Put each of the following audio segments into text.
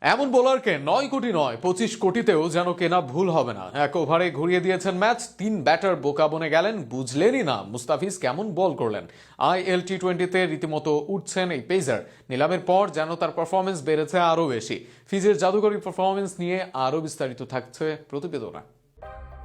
এমন বোলারকে 9 কোটি নয় 25 কোটিতেও যেন কেনা ভুল হবে না। এক ওভারে ঘুরিয়ে দিয়েছেন ম্যাচ। 3 ব্যাটার বোকা বনে গেলেন, বুঝলেনই না মুস্তাফিজ কেমন বল করলেন। IL T20-তে রীতিমতো উঠছেন এই পেসার। নিলামের পর যেন তার পারফরমেন্স বেড়েছে আরও বেশি। ফিজের জাদুকরী পারফরমেন্স নিয়ে আরও বিস্তারিত থাকছে প্রতিবেদনা।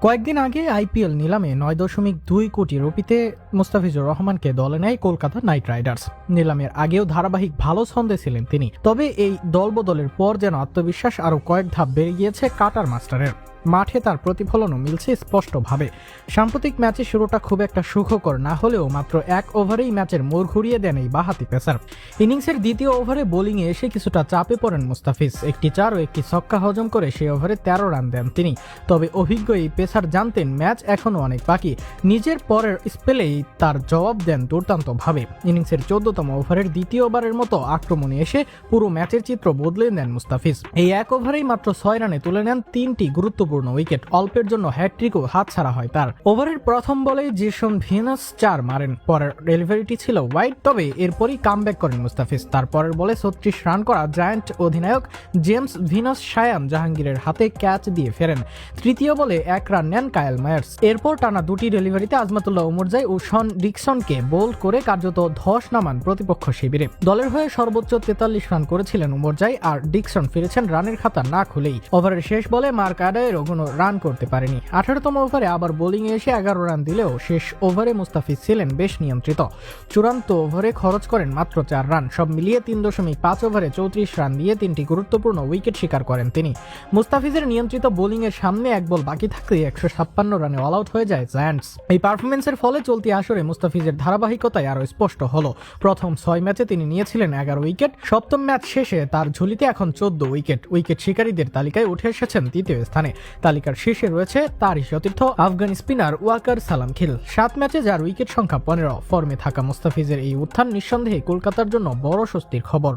কয়েকদিন আগে আইপিএল নিলামে 9.2 কোটি রুপিতে মুস্তাফিজুর রহমানকে দলে নেয় কলকাতা নাইট রাইডার্স। নিলামের আগেও ধারাবাহিক ভালো ছন্দে ছিলেন তিনি, তবে এই দলবদলের পর যেন আত্মবিশ্বাস আরও কয়েক ধাপ বেড়ে গিয়েছে কাটার মাস্টারের। মাঠে তার প্রতিফলনও মিলছে স্পষ্টভাবে। সাম্প্রতিক ম্যাচে শুরুটা খুব একটা সুখকর না হলেও মাত্র এক ওভারেই ম্যাচের মোড় ঘুরিয়ে দেন এই বাঁহাতি পেসার। ইনিংসের দ্বিতীয় ওভারে বোলিংয়ে এসে কিছুটা চাপে পড়েন মুস্তাফিজ। একটি 4 ও একটি ছক্কা হজম করে সেই ওভারে 13 রান দেন তিনি। তবে অভিজ্ঞ এই পেসার জানতেন ম্যাচ এখনও অনেক বাকি। নিজের পরের স্পেলেই তার জবাব দেন দুর্দান্তভাবে। ইনিংসের 14তম ওভারের দ্বিতীয় ওভারের মতো আক্রমণে এসে পুরো ম্যাচের চিত্র বদলে দেন মুস্তাফিজ। এই এক ওভারেই মাত্র 6 রানে তুলে নেন 3টি গুরুত্বপূর্ণ উইকেট। অল্পের জন্য হ্যাটট্রিকও হাতছাড়া হয় তার। ওভারের প্রথম বলেই জেসন ভিনাস 4 মারেন। পরের ডেলিভারিটি ছিল ওয়াইড, তবে এরপরই কামব্যাক করেন মুস্তাফিজ। তারপরের বলে 36 রান করা জায়ান্ট অধিনায়ক জেমস ভিনাস শায়ান জাহাঙ্গীরের হাতে ক্যাচ দিয়ে ফেরেন। তৃতীয় বলে 1 রান নেন কায়েল মায়ার্স। এরপর টানা 2টি ডেলিভারিতে আজমাতুল্লাহ উমরজাই ও শন ডিকসনকে বোল্ড করে কার্যত ধস নামান প্রতিপক্ষ শিবিরে। দলের হয়ে সর্বোচ্চ 43 রান করেছিলেন উমরজাই, আর ডিকসন ফিরেছেন রানের খাতা না খুলেই। ওভারের শেষ বলে মার্ক আডায়েরও কোনো রান করতে পারেনি। 18তম ওভারে আবার বোলিংয়ে এসে 11 রান দিলেও শেষ ওভারে মুস্তাফিজ ছিলেন বেশ নিয়ন্ত্রিত। চূড়ান্ত ওভারে খরচ করেন মাত্র 4 রান। সব মিলিয়ে 3.5 ওভারে 34 রান দিয়ে 3টি গুরুত্বপূর্ণ উইকেট শিকার করেন তিনি। মুস্তাফিজের নিয়ন্ত্রিত বোলিংয়ের সামনে এক বল বাকি থাকতে 156 রানে অল আউট হয়ে যায় জায়ান্টস। এই পারফরমেন্সের ফলে চলতি আসরে মুস্তাফিজের ধারাবাহিকতায় আরও স্পষ্ট হলো। প্রথম 6 ম্যাচে তিনি নিয়েছিলেন 11 উইকেট। সপ্তম ম্যাচ শেষে তার ঝুলিতে এখন 14 উইকেট। উইকেট শিকারীদের তালিকায় উঠে এসেছেন 3য় স্থানে। তালিকার শীর্ষে রয়েছে তারই সতীর্থ আফগান স্পিনার ওয়াকার সালামখিল। 7 ম্যাচে যার উইকেট সংখ্যা 15। ফর্মে থাকা মুস্তাফিজের এই উত্থান নিঃসন্দেহে কলকাতার জন্য বড় স্বস্তির খবর।